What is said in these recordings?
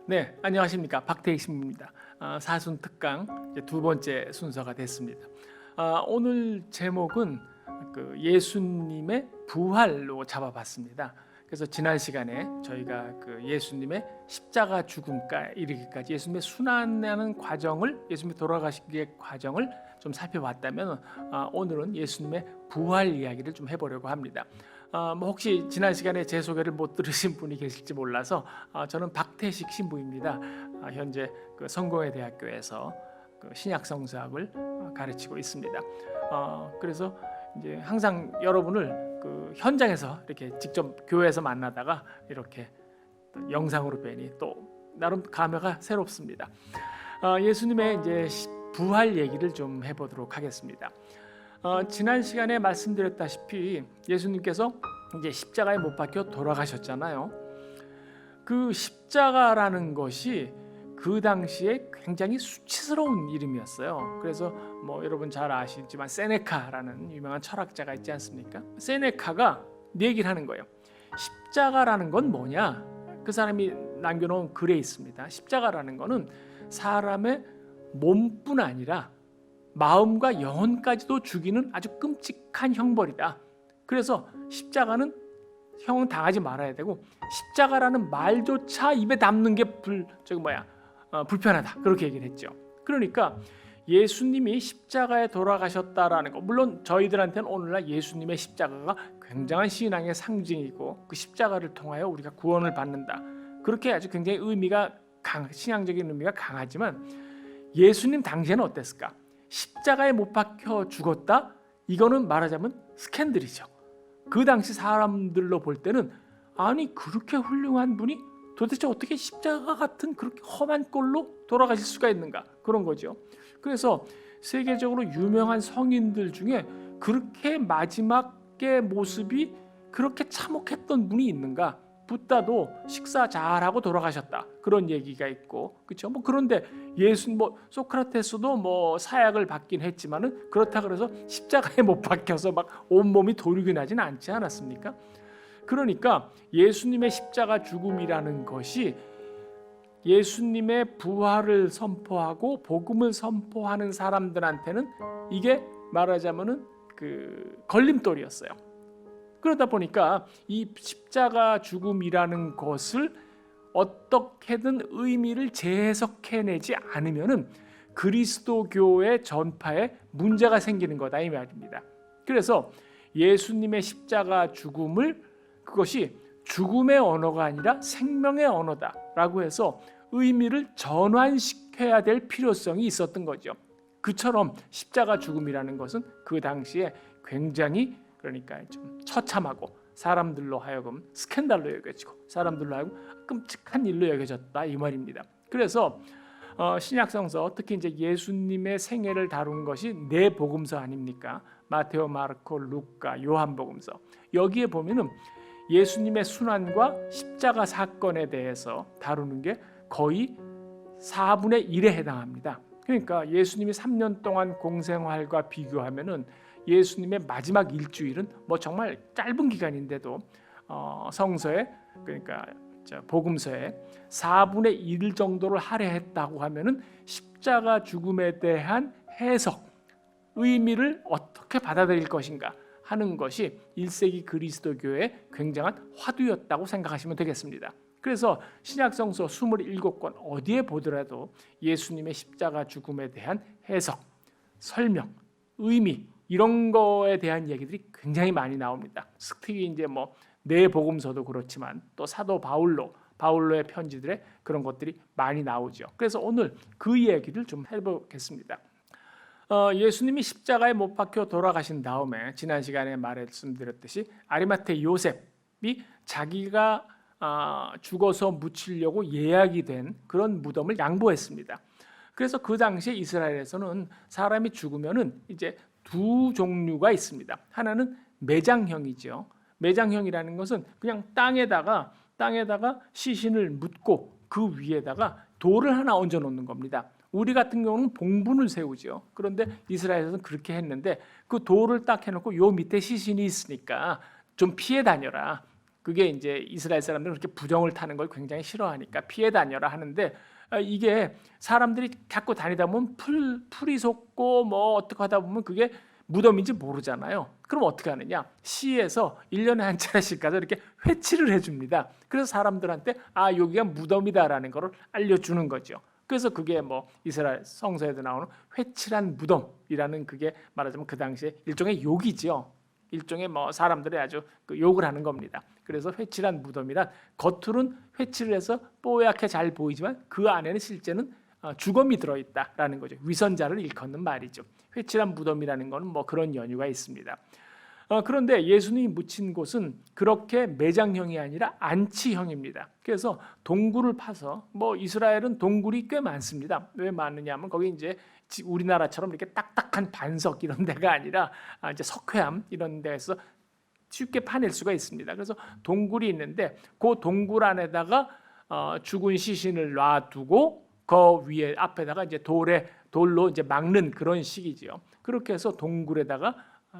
네, 안녕하십니까. 박태익 신부입니다. 사순 특강 이제 두 번째 순서가 됐습니다. 오늘 제목은 그 예수님의 부활로 잡아봤습니다. 그래서 지난 시간에 저희가 그 예수님의 십자가 죽음까지 이르기까지 예수님의 순환하는 과정을, 예수님이 돌아가시기의 과정을 좀 살펴봤다면, 오늘은 예수님의 부활 이야기를 좀 해보려고 합니다. 혹시 지난 시간에 제 소개를 못 들으신 분이 계실지 몰라서, 저는 박태식 신부입니다. 현재 그 성공회대학교에서 그 신약 성서학을 가르치고 있습니다. 그래서 이제 항상 여러분을 그 현장에서 이렇게 직접 교회에서 만나다가 이렇게 영상으로 뵈니 또 나름 감회가 새롭습니다. 예수님의 이제 부활 얘기를 좀 해보도록 하겠습니다. 지난 시간에 말씀드렸다시피 예수님께서 이제 십자가에 못 박혀 돌아가셨잖아요. 그 십자가라는 것이 그 당시에 굉장히 수치스러운 이름이었어요. 그래서 뭐 여러분 잘 아시지만 세네카라는 유명한 철학자가 있지 않습니까? 세네카가 이 얘기를 하는 거예요. 십자가라는 건 뭐냐? 그 사람이 남겨놓은 글에 있습니다. 십자가라는 거는 사람의 몸뿐 아니라 마음과 영혼까지도 죽이는 아주 끔찍한 형벌이다. 그래서 십자가는 형은 당하지 말아야 되고, 십자가라는 말조차 입에 담는 게 불편하다. 그렇게 얘기를 했죠. 그러니까 예수님이 십자가에 돌아가셨다라는 거, 물론 저희들한테는 오늘날 예수님의 십자가가 굉장한 신앙의 상징이고 그 십자가를 통하여 우리가 구원을 받는다. 그렇게 아주 굉장히 신앙적인 의미가 강하지만, 예수님 당시에는 어땠을까? 십자가에 못 박혀 죽었다? 이거는 말하자면 스캔들이죠. 그 당시 사람들로 볼 때는, 아니 그렇게 훌륭한 분이 도대체 어떻게 십자가 같은 그렇게 험한 꼴로 돌아가실 수가 있는가, 그런 거죠. 그래서 세계적으로 유명한 성인들 중에 그렇게 마지막의 모습이 그렇게 참혹했던 분이 있는가? 붓다도 식사 잘하고 돌아가셨다, 그런 얘기가 있고, 그렇죠. 뭐 그런데 소크라테스도 뭐 사약을 받긴 했지만은, 그렇다 그래서 십자가에 못 박혀서 막 온몸이 도륙이 나진 않지 않았습니까? 그러니까 예수님의 십자가 죽음이라는 것이 예수님의 부활을 선포하고 복음을 선포하는 사람들한테는 이게 말하자면은 그 걸림돌이었어요. 그러다 보니까 이 십자가 죽음이라는 것을 어떻게든 의미를 재해석해내지 않으면은 그리스도교의 전파에 문제가 생기는 거다, 이 말입니다. 그래서 예수님의 십자가 죽음을, 그것이 죽음의 언어가 아니라 생명의 언어다라고 해서 의미를 전환시켜야 될 필요성이 있었던 거죠. 그처럼 십자가 죽음이라는 것은 그 당시에 굉장히, 그러니까 좀 처참하고 사람들로 하여금 스캔들로 여겨지고 사람들로 하여금 끔찍한 일로 여겨졌다, 이 말입니다. 그래서 신약성서, 특히 이제 예수님의 생애를 다룬 것이 네 복음서 아닙니까? 마테오, 마르코, 루카, 요한복음서. 여기에 보면은 예수님의 순환과 십자가 사건에 대해서 다루는 게 거의 4분의 1에 해당합니다. 그러니까 예수님이 3년 동안 공생활과 비교하면은 예수님의 마지막 일주일은 뭐 정말 짧은 기간인데도 성서에, 그러니까 복음서에 4분의 1 정도를 할애했다고 하면은 십자가 죽음에 대한 해석, 의미를 어떻게 받아들일 것인가 하는 것이 1세기 그리스도교의 굉장한 화두였다고 생각하시면 되겠습니다. 그래서 신약성서 27권 어디에 보더라도 예수님의 십자가 죽음에 대한 해석, 설명, 의미, 이런 거에 대한 얘기들이 굉장히 많이 나옵니다. 특히 이제 뭐 네 복음서도 그렇지만 또 사도 바울로의 편지들에 그런 것들이 많이 나오죠. 그래서 오늘 그 얘기를 좀 해보겠습니다. 예수님이 십자가에 못 박혀 돌아가신 다음에, 지난 시간에 말씀드렸듯이 아리마테 요셉이 자기가 죽어서 묻히려고 예약이 된 그런 무덤을 양보했습니다. 그래서 그 당시에 이스라엘에서는 사람이 죽으면은 이제 두 종류가 있습니다. 하나는 매장형이죠. 매장형이라는 것은 그냥 땅에다가 시신을 묻고 그 위에다가 돌을 하나 얹어 놓는 겁니다. 우리 같은 경우는 봉분을 세우죠. 그런데 이스라엘에서는 그렇게 했는데, 그 돌을 딱 해놓고 요 밑에 시신이 있으니까 좀 피해 다녀라, 그게 이제 이스라엘 사람들은 그렇게 부정을 타는 걸 굉장히 싫어하니까 피해 다녀라 하는데, 이게 사람들이 갖고 다니다 보면 풀이 솟고 뭐 어떻게 하다 보면 그게 무덤인지 모르잖아요. 그럼 어떻게 하느냐? 시에서 1년에 한 차례씩 가서 이렇게 회치를 해줍니다. 그래서 사람들한테 여기가 무덤이다라는 것을 알려주는 거죠. 그래서 그게 뭐 이스라엘 성서에도 나오는 회칠한 무덤이라는, 그게 말하자면 그 당시에 일종의 욕이죠. 일종의 뭐 사람들이 아주 그 욕을 하는 겁니다. 그래서 회칠한 무덤이란, 겉으로는 회칠을 해서 뽀얗게 잘 보이지만 그 안에는 실제는 주검이 들어있다라는 거죠. 위선자를 일컫는 말이죠. 회칠한 무덤이라는 것은 뭐 그런 연유가 있습니다. 그런데 예수님이 묻힌 곳은 그렇게 매장형이 아니라 안치형입니다. 그래서 동굴을 파서, 뭐 이스라엘은 동굴이 꽤 많습니다. 왜 많느냐면 거기 이제 우리나라처럼 이렇게 딱딱한 반석 이런 데가 아니라 이제 석회암 이런 데에서 쉽게 파낼 수가 있습니다. 그래서 동굴이 있는데 그 동굴 안에다가 죽은 시신을 놔두고 그 위에 앞에다가 이제 돌로 이제 막는 그런 식이지요. 그렇게 해서 동굴에다가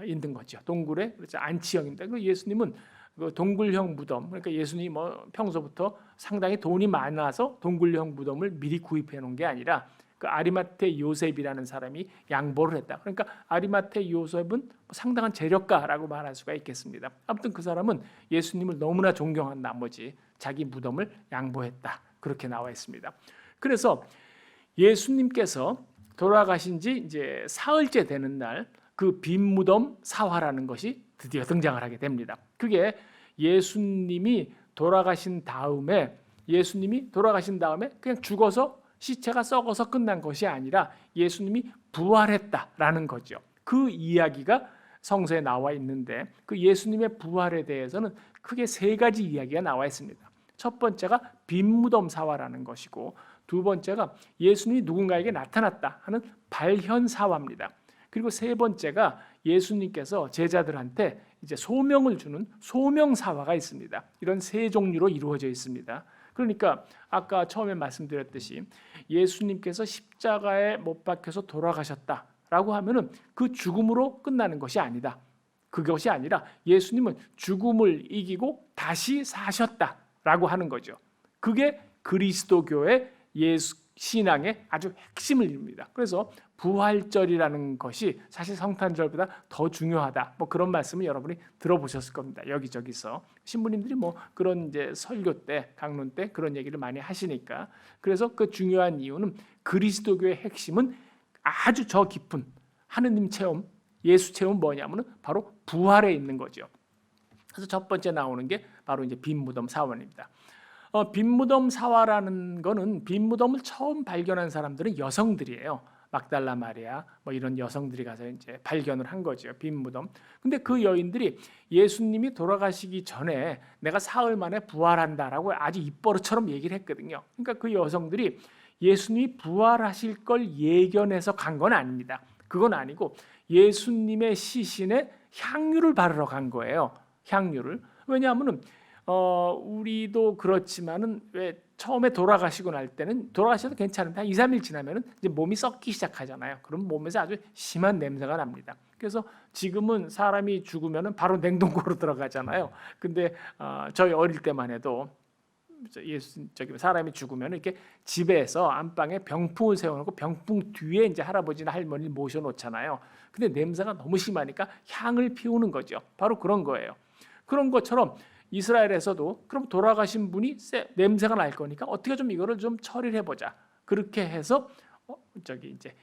있는 거죠. 동굴에, 그렇죠, 안치형입니다. 그 예수님은 그 동굴형 무덤, 그러니까 예수님이 뭐 평소부터 상당히 돈이 많아서 동굴형 무덤을 미리 구입해 놓은 게 아니라 그 아리마테 요셉이라는 사람이 양보를 했다. 그러니까 아리마테 요셉은 상당한 재력가라고 말할 수가 있겠습니다. 아무튼 그 사람은 예수님을 너무나 존경한 나머지 자기 무덤을 양보했다. 그렇게 나와 있습니다. 그래서 예수님께서 돌아가신 지 이제 사흘째 되는 날, 그 빈 무덤 사화라는 것이 드디어 등장을 하게 됩니다. 그게 예수님이 돌아가신 다음에 그냥 죽어서 시체가 썩어서 끝난 것이 아니라 예수님이 부활했다라는 거죠. 그 이야기가 성서에 나와 있는데, 그 예수님의 부활에 대해서는 크게 세 가지 이야기가 나와 있습니다. 첫 번째가 빈 무덤 사화라는 것이고, 두 번째가 예수님이 누군가에게 나타났다 하는 발현 사화입니다. 그리고 세 번째가 예수님께서 제자들한테 이제 소명을 주는 소명 사화가 있습니다. 이런 세 종류로 이루어져 있습니다. 그러니까 아까 처음에 말씀드렸듯이 예수님께서 십자가에 못 박혀서 돌아가셨다라고 하면은 그 죽음으로 끝나는 것이 아니다. 그것이 아니라 예수님은 죽음을 이기고 다시 사셨다라고 하는 거죠. 그게 그리스도교의 예수 신앙의 아주 핵심을 이룹니다. 그래서 부활절이라는 것이 사실 성탄절보다 더 중요하다. 뭐 그런 말씀을 여러분이 들어보셨을 겁니다. 여기저기서 신부님들이 뭐 그런 이제 설교 때, 강론 때 그런 얘기를 많이 하시니까. 그래서 그 중요한 이유는 그리스도교의 핵심은 아주 저 깊은 하느님 체험, 예수 체험 뭐냐면은 바로 부활에 있는 거죠. 그래서 첫 번째 나오는 게 바로 이제 빈 무덤 사원입니다. 빈 무덤 사화라는 거는, 빈 무덤을 처음 발견한 사람들은 여성들이에요. 막달라 마리아 뭐 이런 여성들이 가서 이제 발견을 한 거죠. 빈 무덤. 근데 그 여인들이 예수님이 돌아가시기 전에 내가 사흘 만에 부활한다라고 아주 입버릇처럼 얘기를 했거든요. 그러니까 그 여성들이 예수님이 부활하실 걸 예견해서 간 건 아닙니다. 그건 아니고 예수님의 시신에 향유를 바르러 간 거예요. 향유를. 왜냐하면은 우리도 그렇지만은 왜 처음에 돌아가시고 날 때는 돌아가셔도 괜찮은데 한 2, 3일 지나면은 이제 몸이 썩기 시작하잖아요. 그럼 몸에서 아주 심한 냄새가 납니다. 그래서 지금은 사람이 죽으면은 바로 냉동고로 들어가잖아요. 근데 저희 어릴 때만 해도 사람이 죽으면 이렇게 집에서 안방에 병풍을 세워놓고 병풍 뒤에 이제 할아버지나 할머니를 모셔놓잖아요. 근데 냄새가 너무 심하니까 향을 피우는 거죠. 바로 그런 거예요. 그런 것처럼 이스라엘에서도 그럼 돌아가신 분이 냄새가 날 거니까 어떻게 좀 이거를 좀 처리를 해보자. 그렇게 해서 이제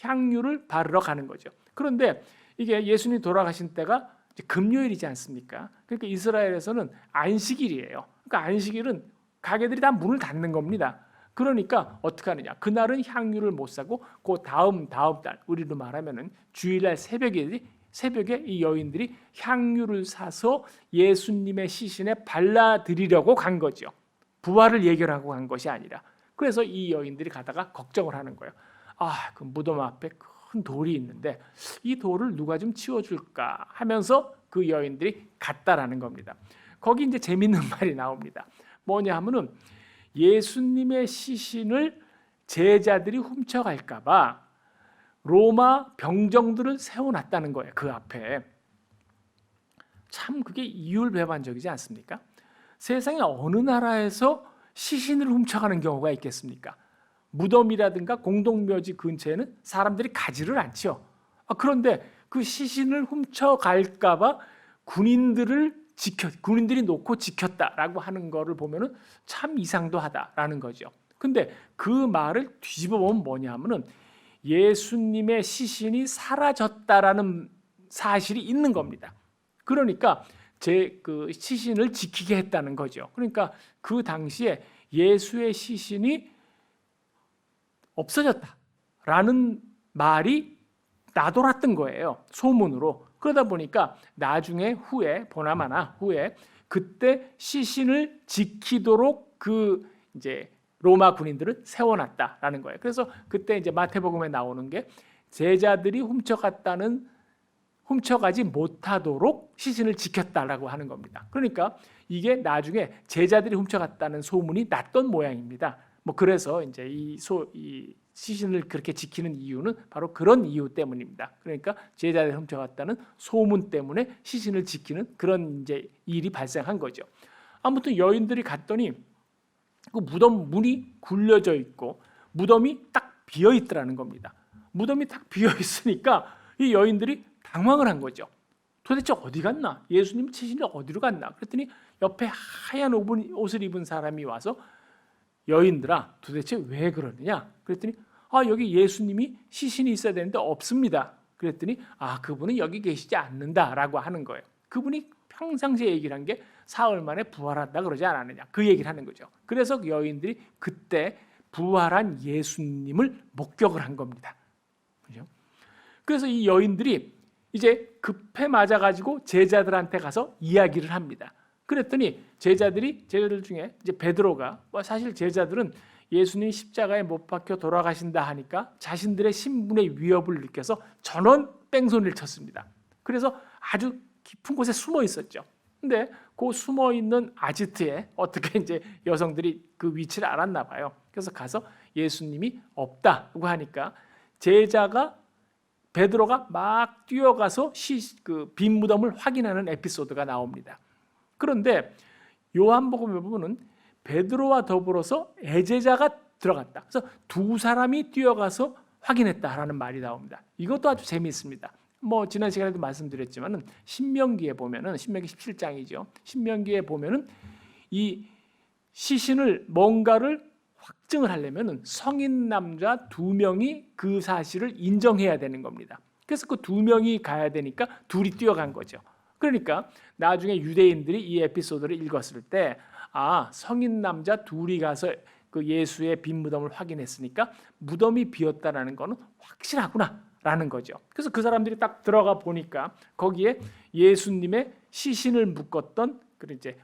향유를 바르러 가는 거죠. 그런데 이게 예수님이 돌아가신 때가 이제 금요일이지 않습니까? 그러니까 이스라엘에서는 안식일이에요. 그러니까 안식일은 가게들이 다 문을 닫는 겁니다. 그러니까 어떻게 하느냐? 그날은 향유를 못 사고 그 다음 달, 우리로 말하면은 주일날 새벽에 이 여인들이 향유를 사서 예수님의 시신에 발라드리려고 간 거죠. 부활을 예견하고 간 것이 아니라. 그래서 이 여인들이 가다가 걱정을 하는 거예요. 그 무덤 앞에 큰 돌이 있는데 이 돌을 누가 좀 치워줄까 하면서 그 여인들이 갔다라는 겁니다. 거기 이제 재밌는 말이 나옵니다. 뭐냐 하면은 예수님의 시신을 제자들이 훔쳐갈까 봐 로마 병정들을 세워놨다는 거예요. 그 앞에. 참 그게 이율배반적이지 않습니까? 세상에 어느 나라에서 시신을 훔쳐가는 경우가 있겠습니까? 무덤이라든가 공동묘지 근처에는 사람들이 가지를 않죠. 그런데 그 시신을 훔쳐갈까봐 군인들이 놓고 지켰다라고 하는 거를 보면은 참 이상도 하다라는 거죠. 근데 그 말을 뒤집어 보면 뭐냐면은 예수님의 시신이 사라졌다라는 사실이 있는 겁니다. 그러니까 그 시신을 지키게 했다는 거죠. 그러니까 그 당시에 예수의 시신이 없어졌다라는 말이 나돌았던 거예요. 소문으로. 그러다 보니까 나중에 보나마나 후에 그때 시신을 지키도록 이제 로마 군인들을 세워놨다라는 거예요. 그래서 그때 이제 마태복음에 나오는 게 제자들이 훔쳐가지 못하도록 시신을 지켰다라고 하는 겁니다. 그러니까 이게 나중에 제자들이 훔쳐갔다는 소문이 났던 모양입니다. 그래서 이제 이 시신을 그렇게 지키는 이유는 바로 그런 이유 때문입니다. 그러니까 제자들이 훔쳐갔다는 소문 때문에 시신을 지키는 그런 이제 일이 발생한 거죠. 아무튼 여인들이 갔더니 그 무덤 문이 굴려져 있고 무덤이 딱 비어 있더라는 겁니다. 무덤이 딱 비어 있으니까 이 여인들이 당황을 한 거죠. 도대체 어디 갔나? 예수님 시신이 어디로 갔나? 그랬더니 옆에 하얀 옷을 입은 사람이 와서 여인들아, 도대체 왜 그러느냐? 그랬더니 여기 예수님이 시신이 있어야 되는데 없습니다. 그랬더니 그분은 여기 계시지 않는다라고 하는 거예요. 그분이 평상시에 얘기를 한 게 사흘 만에 부활한다 그러지 않았느냐, 그 얘기를 하는 거죠. 그래서 여인들이 그때 부활한 예수님을 목격을 한 겁니다. 그죠? 그래서 이 여인들이 이제 급해 맞아가지고 제자들한테 가서 이야기를 합니다. 그랬더니 제자들 중에 이제 베드로가, 사실 제자들은 예수님이 십자가에 못 박혀 돌아가신다 하니까 자신들의 신분의 위협을 느껴서 전원 뺑소니를 쳤습니다. 그래서 아주 깊은 곳에 숨어 있었죠. 근데 그 숨어 있는 아지트에 어떻게 이제 여성들이 그 위치를 알았나 봐요. 그래서 가서 예수님이 없다고 하니까 베드로가 막 뛰어가서 그 빈 무덤을 확인하는 에피소드가 나옵니다. 그런데 요한복음에 보면은 베드로와 더불어서 애제자가 들어갔다. 그래서 두 사람이 뛰어가서 확인했다라는 말이 나옵니다. 이것도 아주 재미있습니다. 지난 시간에도 말씀드렸지만은 신명기에 보면은 신명기 17장이죠. 신명기에 보면은 이 시신을 뭔가를 확증을 하려면은 성인 남자 2명이 그 사실을 인정해야 되는 겁니다. 그래서 그 2명이 가야 되니까 둘이 뛰어간 거죠. 그러니까 나중에 유대인들이 이 에피소드를 읽었을 때 성인 남자 둘이 가서 그 예수의 빈 무덤을 확인했으니까 무덤이 비었다라는 거는 확실하구나라는 거죠. 그래서 그 사람들이 딱 들어가 보니까 거기에 예수님의 시신을 묶었던 그 이제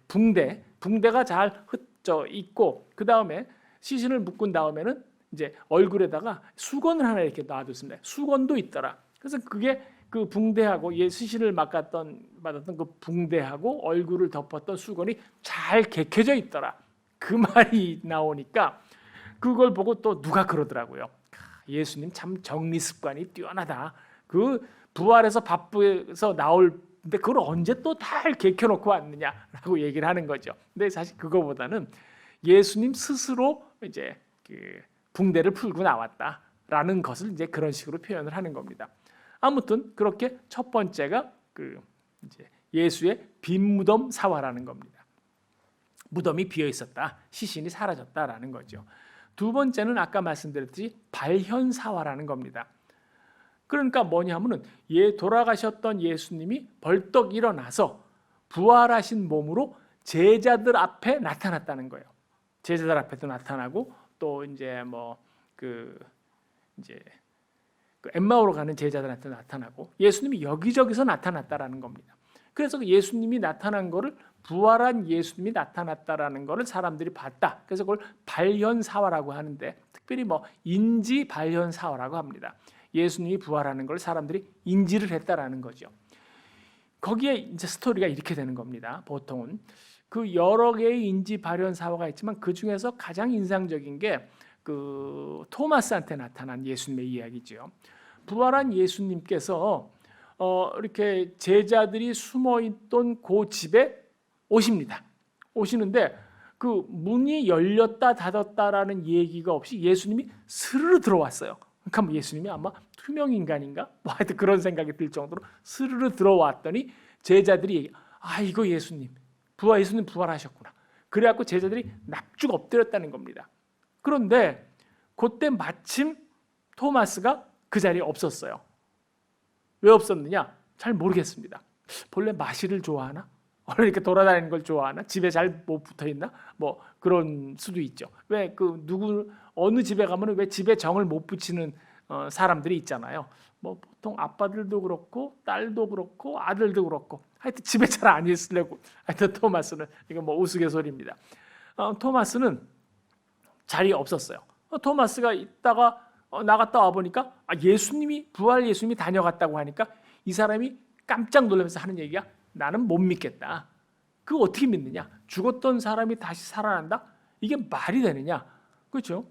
붕대가 잘 흩져 있고, 그 다음에 시신을 묶은 다음에는 이제 얼굴에다가 수건을 하나 이렇게 놔뒀습니다. 수건도 있더라. 그래서 그게 그 붕대하고 시신을 받았던 그 붕대하고 얼굴을 덮었던 수건이 잘 개켜져 있더라. 그 말이 나오니까 그걸 보고 또 누가 그러더라고요. 예수님 참 정리 습관이 뛰어나다. 그 부활해서 바쁘서 나올때 그걸 언제 또 잘 개켜놓고 왔느냐라고 얘기를 하는 거죠. 근데 사실 그거보다는 예수님 스스로 이제 그 붕대를 풀고 나왔다라는 것을 이제 그런 식으로 표현을 하는 겁니다. 아무튼 그렇게 첫 번째가 이제 예수의 빈 무덤 사화라는 겁니다. 무덤이 비어 있었다, 시신이 사라졌다라는 거죠. 두 번째는 아까 말씀드렸듯이 발현 사화라는 겁니다. 그러니까 뭐냐면은 돌아가셨던 예수님이 벌떡 일어나서 부활하신 몸으로 제자들 앞에 나타났다는 거예요. 제자들 앞에도 나타나고 또 이제 엠마오로 가는 제자들한테 나타나고 예수님이 여기저기서 나타났다라는 겁니다. 그래서 예수님이 나타난 거를, 부활한 예수님이 나타났다라는 거를 사람들이 봤다. 그래서 그걸 발현사화라고 하는데, 특별히 인지 발현사화라고 합니다. 예수님이 부활하는 걸 사람들이 인지를 했다라는 거죠. 거기에 이제 스토리가 이렇게 되는 겁니다. 보통은 그 여러 개의 인지 발현사화가 있지만 그 중에서 가장 인상적인 게 그 토마스한테 나타난 예수님의 이야기죠. 부활한 예수님께서 이렇게 제자들이 숨어있던 그 집에 오십니다. 오시는데 그 문이 열렸다 닫았다라는 얘기가 없이 예수님이 스르르 들어왔어요. 그러니까 뭐 예수님이 아마 투명 인간인가? 뭐 하여튼 그런 생각이 들 정도로 스르르 들어왔더니 제자들이 이거 예수님 부활하셨구나. 그래갖고 제자들이 납죽 엎드렸다는 겁니다. 그런데 그때 마침 토마스가 그 자리에 없었어요. 왜 없었느냐? 잘 모르겠습니다. 본래 마시를 좋아하나? 원래 이렇게 돌아다니는 걸 좋아하나? 집에 잘 못 붙어 있나? 뭐 그런 수도 있죠. 왜 어느 집에 가면 왜 집에 정을 못 붙이는 사람들이 있잖아요. 뭐 보통 아빠들도 그렇고 딸도 그렇고 아들도 그렇고 하여튼 집에 잘 안 있으려고. 하여튼 토마스는 이거 뭐 우스갯소리입니다. 토마스는 자리에 없었어요. 토마스가 있다가 나갔다 와 보니까 부활 예수님이 다녀갔다고 하니까 이 사람이 깜짝 놀라면서 하는 얘기가 나는 못 믿겠다. 그거 어떻게 믿느냐? 죽었던 사람이 다시 살아난다? 이게 말이 되느냐? 그렇죠?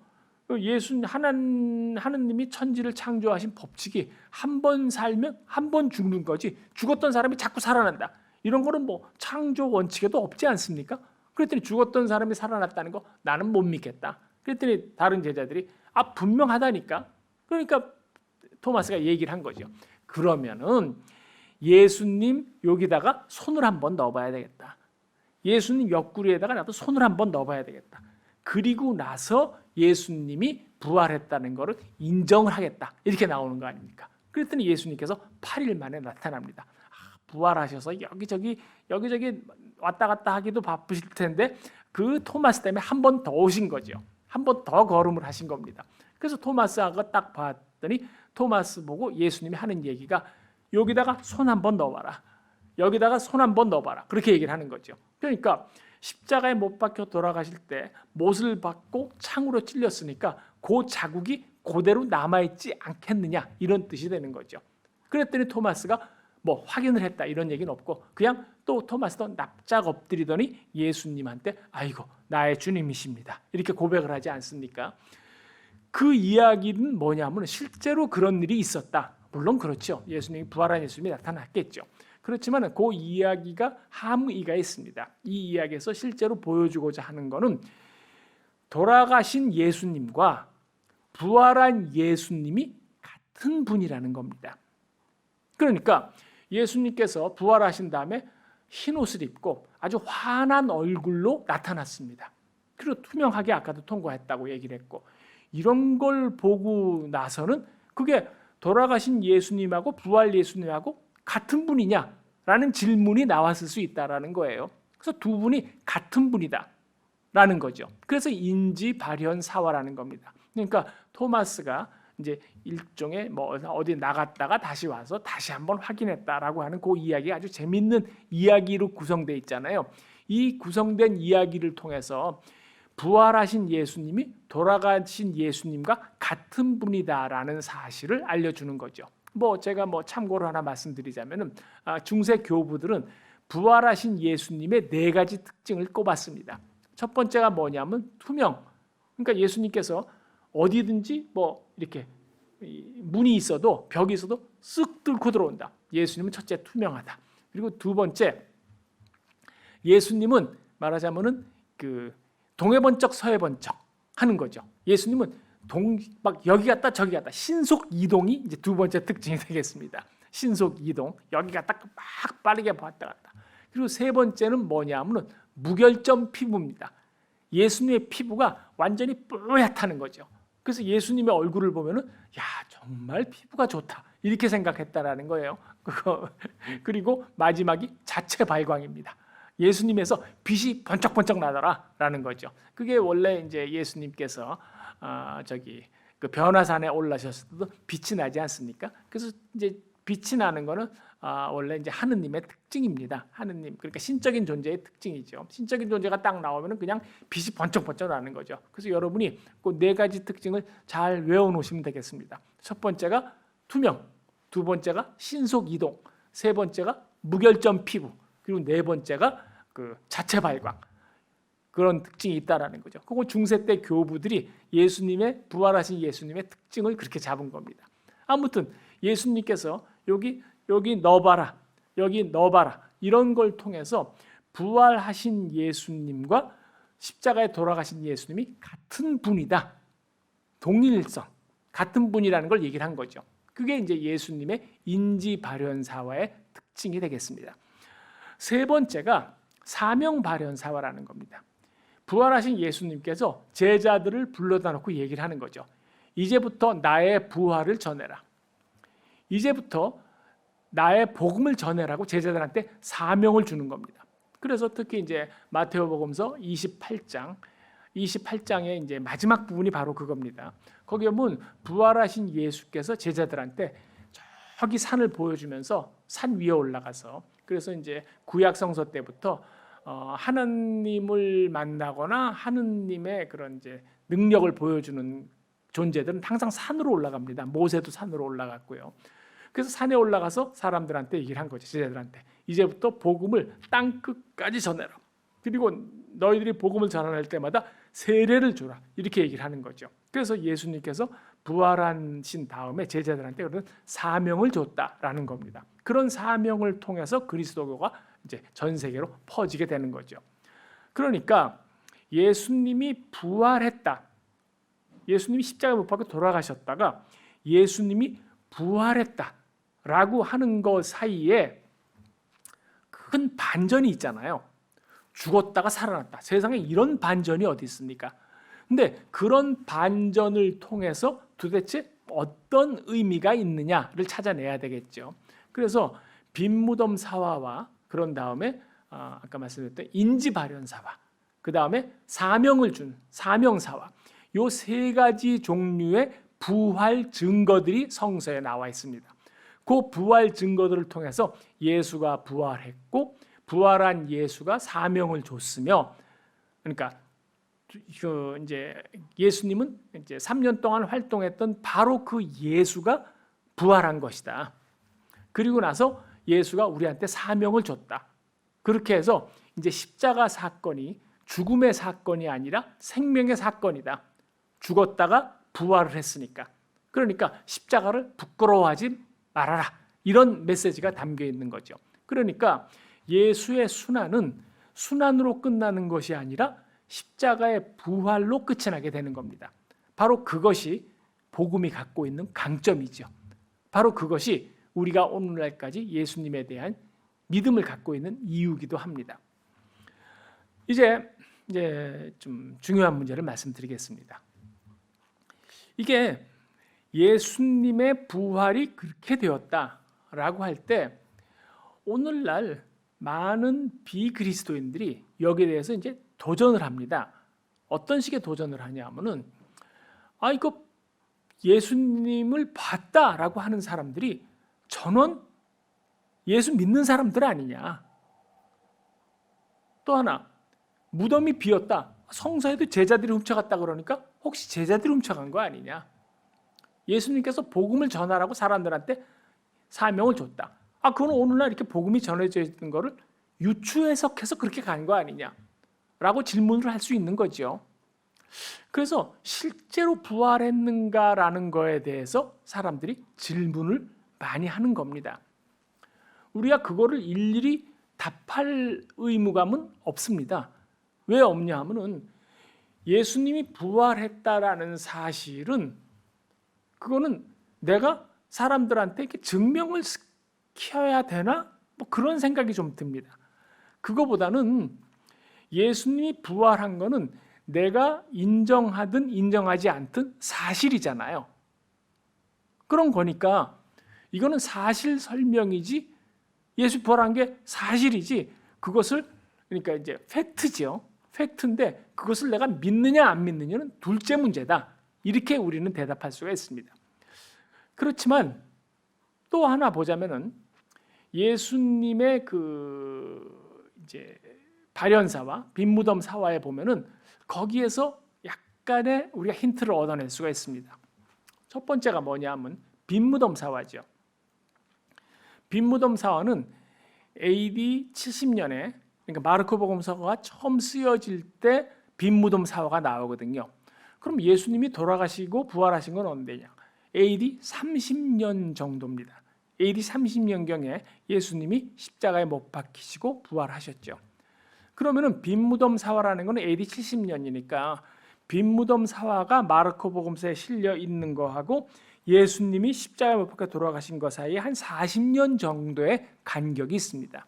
하나님이 천지를 창조하신 법칙이 한 번 살면 한 번 죽는 거지 죽었던 사람이 자꾸 살아난다. 이런 거는 뭐 창조 원칙에도 없지 않습니까? 그랬더니 죽었던 사람이 살아났다는 거 나는 못 믿겠다. 그랬더니 다른 제자들이 분명하다니까. 그러니까 토마스가 얘기를 한 거죠. 그러면은 예수님 여기다가 손을 한번 넣어봐야 되겠다. 예수님 옆구리에다가 나도 손을 한번 넣어봐야 되겠다. 그리고 나서 예수님이 부활했다는 것을 인정을 하겠다. 이렇게 나오는 거 아닙니까? 그랬더니 예수님께서 8일 만에 나타납니다. 부활하셔서 여기저기 왔다 갔다 하기도 바쁘실 텐데 그 토마스 때문에 한 번 더 오신 거죠. 한 번 더 걸음을 하신 겁니다. 그래서 토마스하고 딱 봤더니 토마스 보고 예수님이 하는 얘기가 여기다가 손 한번 넣어봐라. 여기다가 손 한번 넣어봐라. 그렇게 얘기를 하는 거죠. 그러니까 십자가에 못 박혀 돌아가실 때 못을 받고 창으로 찔렸으니까 그 자국이 그대로 남아있지 않겠느냐 이런 뜻이 되는 거죠. 그랬더니 토마스가 뭐 확인을 했다 이런 얘기는 없고 그냥 또 토마스도 납작 엎드리더니 예수님한테 아이고 나의 주님이십니다. 이렇게 고백을 하지 않습니까? 그 이야기는 뭐냐면 실제로 그런 일이 있었다. 물론 그렇죠. 예수님이 부활한 예수님이 나타났겠죠. 그렇지만 그 이야기가 함의가 있습니다. 이 이야기에서 실제로 보여주고자 하는 것은 돌아가신 예수님과 부활한 예수님이 같은 분이라는 겁니다. 그러니까 예수님께서 부활하신 다음에 흰 옷을 입고 아주 환한 얼굴로 나타났습니다. 그리고 투명하게 아까도 통과했다고 얘기를 했고 이런 걸 보고 나서는 그게 돌아가신 예수님하고 부활 예수님하고 같은 분이냐라는 질문이 나왔을 수 있다라는 거예요. 그래서 두 분이 같은 분이다라는 거죠. 그래서 인지 발현 사화라는 겁니다. 그러니까 토마스가 이제 일종의 뭐 어디 나갔다가 다시 와서 다시 한번 확인했다라고 하는 그 이야기가 아주 재밌는 이야기로 구성되어 있잖아요. 이 구성된 이야기를 통해서 부활하신 예수님이 돌아가신 예수님과 같은 분이다라는 사실을 알려주는 거죠. 뭐 제가 참고로 하나 말씀드리자면은 중세 교부들은 부활하신 예수님의 4가지 특징을 꼽았습니다. 첫 번째가 뭐냐면 투명. 그러니까 예수님께서 어디든지 뭐 이렇게 문이 있어도 벽이 있어도 쓱 뚫고 들어온다. 예수님은 첫째 투명하다. 그리고 두 번째 예수님은 말하자면은 그 동해번쩍 서해번쩍 하는 거죠. 예수님은 막 여기 갔다 저기 갔다 신속 이동이 이제 두 번째 특징이 되겠습니다. 신속 이동 여기 갔다 막 빠르게 왔다 갔다. 그리고 세 번째는 뭐냐면은 무결점 피부입니다. 예수님의 피부가 완전히 뽀얗다는 거죠. 그래서 예수님의 얼굴을 보면은 야 정말 피부가 좋다 이렇게 생각했다라는 거예요. 그리고 마지막이 자체 발광입니다. 예수님에서 빛이 번쩍번쩍 나더라라는 거죠. 그게 원래 이제 예수님께서 그 변화산에 올라셨을 때도 빛이 나지 않습니까? 그래서 이제 빛이 나는 거는 원래 이제 하느님의 특징입니다. 하느님 그러니까 신적인 존재의 특징이죠. 신적인 존재가 딱 나오면은 그냥 빛이 번쩍번쩍 나는 거죠. 그래서 여러분이 그 4가지 특징을 잘 외워놓으시면 되겠습니다. 첫 번째가 투명, 두 번째가 신속 이동, 세 번째가 무결점 피부, 그리고 네 번째가 그 자체 발광. 그런 특징이 있다라는 거죠. 그거 중세 때 교부들이 부활하신 예수님의 특징을 그렇게 잡은 겁니다. 아무튼 예수님께서 여기 여기 넣어봐라, 여기 넣어봐라, 이런 걸 통해서 부활하신 예수님과 십자가에 돌아가신 예수님이 같은 분이다, 동일성, 같은 분이라는 걸 얘기를 한 거죠. 그게 이제 예수님의 인지발현사화의 특징이 되겠습니다. 세 번째가 사명발현사화라는 겁니다. 부활하신 예수님께서 제자들을 불러다 놓고 얘기를 하는 거죠. 이제부터 나의 부활을 전해라. 이제부터 나의 복음을 전해라고 제자들한테 사명을 주는 겁니다. 그래서 특히 이제 마테오복음서 28장의 이제 마지막 부분이 바로 그겁니다. 거기 보면 부활하신 예수께서 제자들한테 저기 산을 보여주면서 산 위에 올라가서, 그래서 이제 구약 성서 때부터 하나님을 만나거나 하느님의 그런 이제 능력을 보여주는 존재들은 항상 산으로 올라갑니다. 모세도 산으로 올라갔고요. 그래서 산에 올라가서 사람들한테 얘기를 한 거죠. 제자들한테 이제부터 복음을 땅 끝까지 전해라. 그리고 너희들이 복음을 전할 때마다 세례를 주라. 이렇게 얘기를 하는 거죠. 그래서 예수님께서 부활하신 다음에 제자들한테 그런 사명을 줬다라는 겁니다. 그런 사명을 통해서 그리스도교가 이제 전 세계로 퍼지게 되는 거죠. 그러니까 예수님이 부활했다, 예수님이 십자가에 못 박혀 돌아가셨다가 예수님이 부활했다라고 하는 것 사이에 큰 반전이 있잖아요. 죽었다가 살아났다. 세상에 이런 반전이 어디 있습니까? 근데 그런 반전을 통해서 도대체 어떤 의미가 있느냐를 찾아내야 되겠죠. 그래서 빈무덤 사화와 그런 다음에 아까 말씀드렸던 인지발현사화, 그 다음에 사명을 준 사명사화, 요 세 가지 종류의 부활 증거들이 성서에 나와 있습니다. 그 부활 증거들을 통해서 예수가 부활했고 부활한 예수가 사명을 줬으며, 그러니까 이제 예수님은 이제 3년 동안 활동했던 바로 그 예수가 부활한 것이다. 그리고 나서 예수가 우리한테 사명을 줬다. 그렇게 해서 이제 십자가 사건이 죽음의 사건이 아니라 생명의 사건이다. 죽었다가 부활을 했으니까. 그러니까 십자가를 부끄러워하지 말아라. 이런 메시지가 담겨 있는 거죠. 그러니까 예수의 순환은 순환으로 끝나는 것이 아니라 십자가의 부활로 끝이 나게 되는 겁니다. 바로 그것이 복음이 갖고 있는 강점이죠. 바로 그것이 우리가 오늘날까지 예수님에 대한 믿음을 갖고 있는 이유이기도 합니다. 이제 좀 중요한 문제를 말씀드리겠습니다. 이게 예수님의 부활이 그렇게 되었다라고 할 때 오늘날 많은 비그리스도인들이 여기에 대해서 이제 도전을 합니다. 어떤 식의 도전을 하냐면은 이거 예수님을 봤다라고 하는 사람들이 전원 예수 믿는 사람들 아니냐. 또 하나, 무덤이 비었다. 성서에도 제자들이 훔쳐갔다 그러니까 혹시 제자들이 훔쳐간 거 아니냐. 예수님께서 복음을 전하라고 사람들한테 사명을 줬다. 그건 오늘날 이렇게 복음이 전해져 있는 거를 유추 해석해서 그렇게 간 거 아니냐 라고 질문을 할 수 있는 거죠. 그래서 실제로 부활했는가라는 거에 대해서 사람들이 질문을 많이 하는 겁니다. 우리가 그거를 일일이 답할 의무감은 없습니다. 왜 없냐 하면은 예수님이 부활했다라는 사실은 그거는 내가 사람들한테 이렇게 증명을 시켜야 되나? 뭐 그런 생각이 좀 듭니다. 그거보다는 예수님이 부활한 거는 내가 인정하든 인정하지 않든 사실이잖아요. 그런 거니까 이거는 사실 설명이지, 예수 부활한 게 사실이지, 그것을 그러니까 이제 팩트죠. 팩트인데 그것을 내가 믿느냐 안 믿느냐는 둘째 문제다. 이렇게 우리는 대답할 수가 있습니다. 그렇지만 또 하나 보자면은 예수님의 그 이제 발현사와 빈무덤 사화에 보면은 거기에서 약간의 우리가 힌트를 얻어낼 수가 있습니다. 첫 번째가 뭐냐면 빈무덤 사화죠. 빈무덤 사화는 AD 70년에 그러니까 마르코복음서가 처음 쓰여질 때 빈무덤 사화가 나오거든요. 그럼 예수님이 돌아가시고 부활하신 건 언제냐? AD 30년 정도입니다. AD 30년경에 예수님이 십자가에 못 박히시고 부활하셨죠. 그러면은 빈 무덤 사화라는 것은 AD 70년이니까 빈 무덤 사화가 마르코 복음서에 실려 있는 거하고 예수님이 십자가에 못 박혀 돌아가신 것 사이에 한 40년 정도의 간격이 있습니다.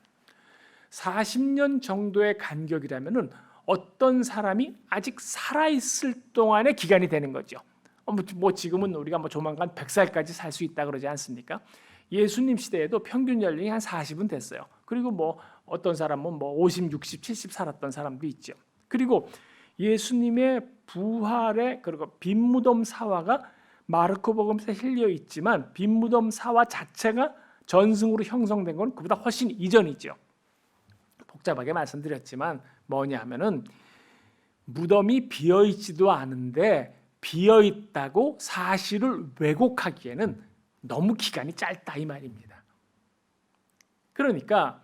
40년 정도의 간격이라면은 어떤 사람이 아직 살아있을 동안의 기간이 되는 거죠. 뭐 지금은 우리가 조만간 100살까지 살 수 있다 그러지 않습니까? 예수님 시대에도 평균 연령이 한 40은 됐어요. 그리고 어떤 사람은 50, 60, 70 살았던 사람도 있죠. 그리고 예수님의 부활의 그리고 빈 무덤 사화가 마르코 복음서에 실려 있지만 빈 무덤 사화 자체가 전승으로 형성된 건 그보다 훨씬 이전이죠. 복잡하게 말씀드렸지만 뭐냐 하면은 무덤이 비어 있지도 않은데 비어 있다고 사실을 왜곡하기에는 너무 기간이 짧다 이 말입니다. 그러니까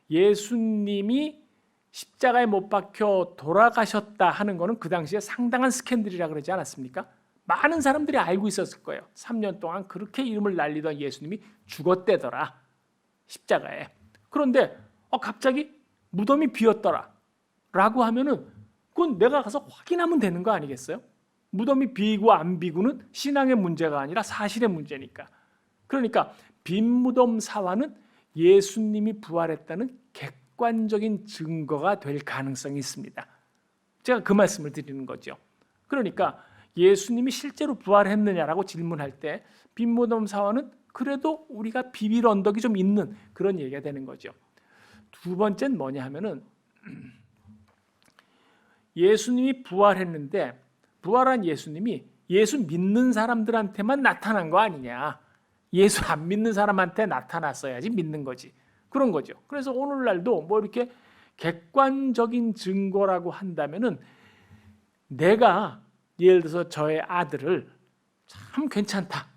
예수님이 십자가에 못 박혀 돌아가셨다 하는 것은 그 당시에 상당한 스캔들이라 그러지 않았습니까? 많은 사람들이 알고 있었을 거예요. 3년 동안 그렇게 이름을 날리던 예수님이 죽었대더라 십자가에. 그런데 갑자기 무덤이 비었더라 라고 하면은 그건 내가 가서 확인하면 되는 거 아니겠어요? 무덤이 비고 안 비고는 신앙의 문제가 아니라 사실의 문제니까. 그러니까 빈 무덤 사화는 예수님이 부활했다는 객관적인 증거가 될 가능성이 있습니다. 제가 그 말씀을 드리는 거죠. 그러니까 예수님이 실제로 부활했느냐라고 질문할 때 빈 무덤 사화는 그래도 우리가 비빌 언덕이 좀 있는 그런 얘기가 되는 거죠. 두 번째는 뭐냐 하면은 예수님이 부활했는데 부활한 예수님이 예수 믿는 사람들한테만 나타난 거 아니냐. 예수 안 믿는 사람한테 나타났어야지 믿는 거지. 그런 거죠. 그래서 오늘날도 이렇게 객관적인 증거라고 한다면은 내가 예를 들어서 저의 아들을 참 괜찮다.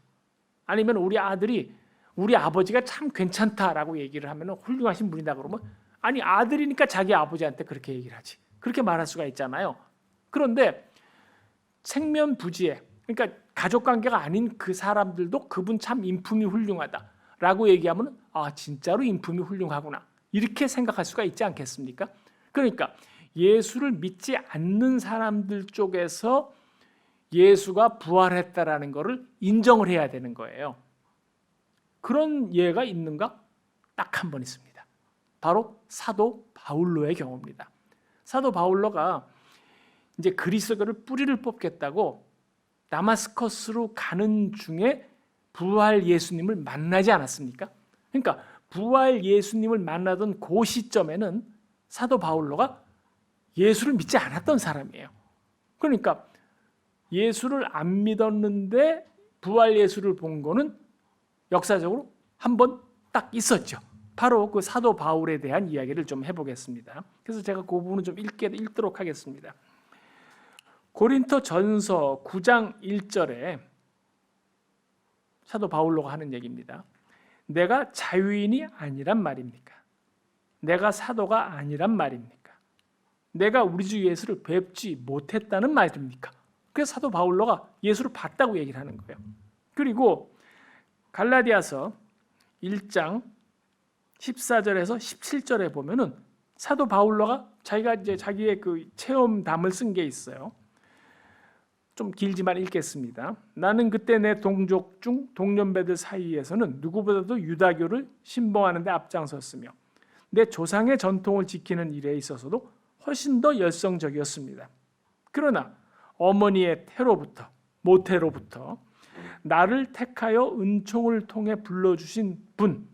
아니면 우리 아들이 우리 아버지가 참 괜찮다라고 얘기를 하면 훌륭하신 분이다 그러면 아니 아들이니까 자기 아버지한테 그렇게 얘기를 하지. 그렇게 말할 수가 있잖아요. 그런데 생면부지에 그러니까 가족관계가 아닌 그 사람들도 그분 참 인품이 훌륭하다라고 얘기하면 진짜로 인품이 훌륭하구나 이렇게 생각할 수가 있지 않겠습니까? 그러니까 예수를 믿지 않는 사람들 쪽에서 예수가 부활했다라는 것을 인정을 해야 되는 거예요. 그런 예가 있는가? 딱 한 번 있습니다. 바로 사도 바울로의 경우입니다. 사도 바울로가 이제 그리스도를 뿌리를 뽑겠다고 다마스커스로 가는 중에 부활 예수님을 만나지 않았습니까? 그러니까 부활 예수님을 만나던 그 시점에는 사도 바울로가 예수를 믿지 않았던 사람이에요. 그러니까 예수를 안 믿었는데 부활 예수를 본 거는 역사적으로 한 번 딱 있었죠. 바로 그 사도 바울에 대한 이야기를 좀 해보겠습니다. 그래서 제가 그 부분은 좀 읽도록 하겠습니다. 고린토 전서 9장 1절에 사도 바울로가 하는 얘기입니다. 내가 자유인이 아니란 말입니까? 내가 사도가 아니란 말입니까? 내가 우리 주 예수를 뵙지 못했다는 말입니까? 그래서 사도 바울로가 예수를 봤다고 얘기를 하는 거예요. 그리고 갈라디아서 1장 14절에서 17절에 보면은 사도 바울로가 자기가 이제 자기의 그 체험담을 쓴 게 있어요. 좀 길지만 읽겠습니다. 나는 그때 내 동족 중 동년배들 사이에서는 누구보다도 유다교를 신봉하는 데 앞장섰으며 내 조상의 전통을 지키는 일에 있어서도 훨씬 더 열성적이었습니다. 그러나 어머니의 모태로부터 나를 택하여 은총을 통해 불러주신 분,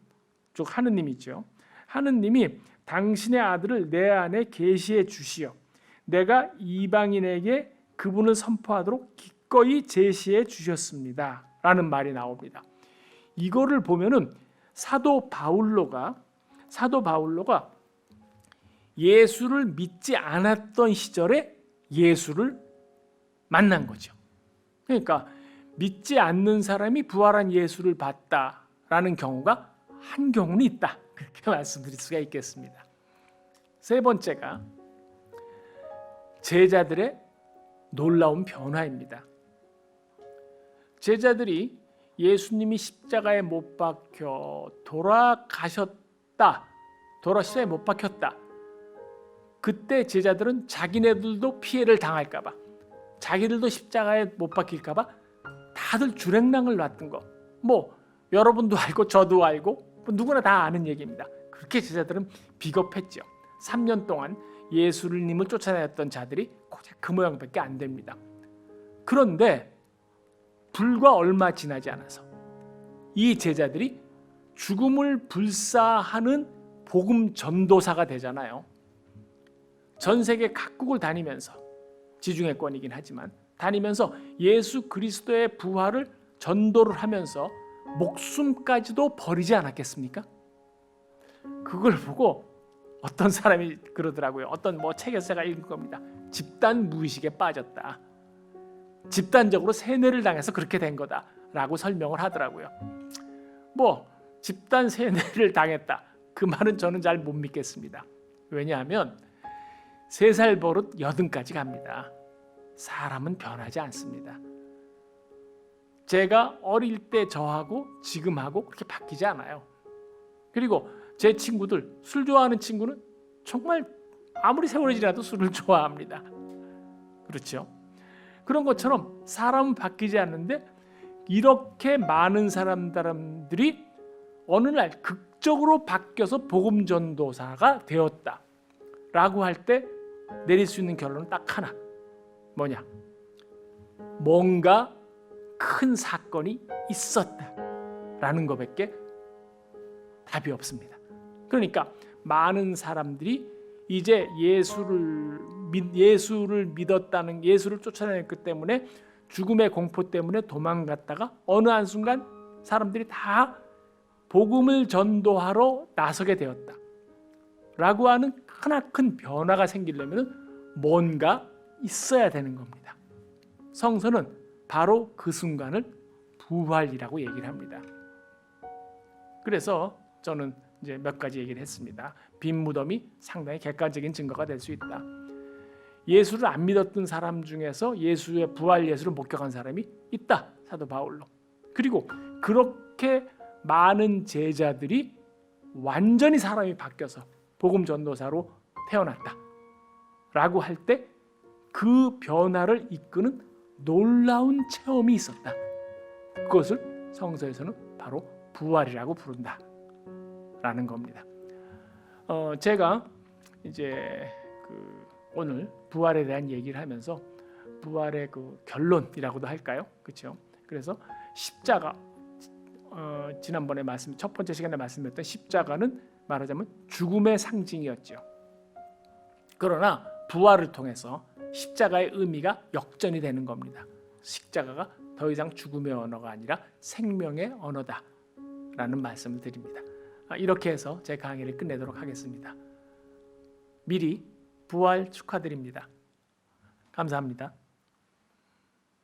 즉 하느님이죠. 하느님이 당신의 아들을 내 안에 계시해 주시어 내가 이방인에게 그분을 선포하도록 기꺼이 제시해 주셨습니다. 라는 말이 나옵니다. 이거를 보면은 사도 바울로가 예수를 믿지 않았던 시절에 예수를 만난 거죠. 그러니까 믿지 않는 사람이 부활한 예수를 봤다라는 경우가 한 경우는 있다. 그렇게 말씀드릴 수가 있겠습니다. 세 번째가 제자들의 놀라운 변화입니다. 제자들이 예수님이 십자가에 못 박혀 십자가에 못 박혔다. 그때 제자들은 자기네들도 피해를 당할까 봐, 자기들도 십자가에 못 박힐까 봐 다들 주랭랑을 놨던 거. 뭐 여러분도 알고 저도 알고 누구나 다 아는 얘기입니다. 그렇게 제자들은 비겁했죠. 3년 동안 예수님을 쫓아다녔던 자들이 고작 그 모양밖에 안 됩니다. 그런데 불과 얼마 지나지 않아서 이 제자들이 죽음을 불사하는 복음 전도사가 되잖아요. 전 세계 각국을 다니면서, 지중해권이긴 하지만 다니면서 예수 그리스도의 부활을 전도를 하면서 목숨까지도 버리지 않았겠습니까? 그걸 보고 어떤 사람이 그러더라고요. 어떤 책에서 제가 읽은 겁니다. 집단 무의식에 빠졌다. 집단적으로 세뇌를 당해서 그렇게 된 거다라고 설명을 하더라고요. 집단 세뇌를 당했다. 그 말은 저는 잘 못 믿겠습니다. 왜냐하면 3살 버릇 80까지 갑니다. 사람은 변하지 않습니다. 제가 어릴 때 저하고 지금하고 그렇게 바뀌지 않아요. 그리고 제 친구들, 술 좋아하는 친구는 정말 아무리 세월이 지나도 술을 좋아합니다. 그렇죠? 그런 것처럼 사람은 바뀌지 않는데 이렇게 많은 사람들이 어느 날 극적으로 바뀌어서 복음 전도사가 되었다라고 할 때 내릴 수 있는 결론은 딱 하나. 뭐냐? 뭔가 큰 사건이 있었다라는 것밖에 답이 없습니다. 그러니까 많은 사람들이 이제 예수를 믿었다는, 예수를 쫓아다녔기 때문에 죽음의 공포 때문에 도망갔다가 어느 한순간 사람들이 다 복음을 전도하러 나서게 되었다 라고 하는 크나큰 변화가 생기려면 뭔가 있어야 되는 겁니다. 성서는 바로 그 순간을 부활이라고 얘기를 합니다. 그래서 저는 이제 몇 가지 얘기를 했습니다. 빈 무덤이 상당히 객관적인 증거가 될 수 있다. 예수를 안 믿었던 사람 중에서 예수의 부활 예수를 목격한 사람이 있다. 사도 바울로. 그리고 그렇게 많은 제자들이 완전히 사람이 바뀌어서 복음 전도사로 태어났다 라고 할 때 그 변화를 이끄는 놀라운 체험이 있었다. 그것을 성서에서는 바로 부활이라고 부른다 라는 겁니다. 제가 이제 오늘 부활에 대한 얘기를 하면서 부활의 그 결론이라고도 할까요? 그렇죠? 그래서 십자가, 지난번에 첫 번째 시간에 말씀드렸던 십자가는 말하자면 죽음의 상징이었죠. 그러나 부활을 통해서 십자가의 의미가 역전이 되는 겁니다. 십자가가 더 이상 죽음의 언어가 아니라 생명의 언어다라는 말씀을 드립니다. 이렇게 해서 제 강의를 끝내도록 하겠습니다. 미리 부활 축하드립니다. 감사합니다.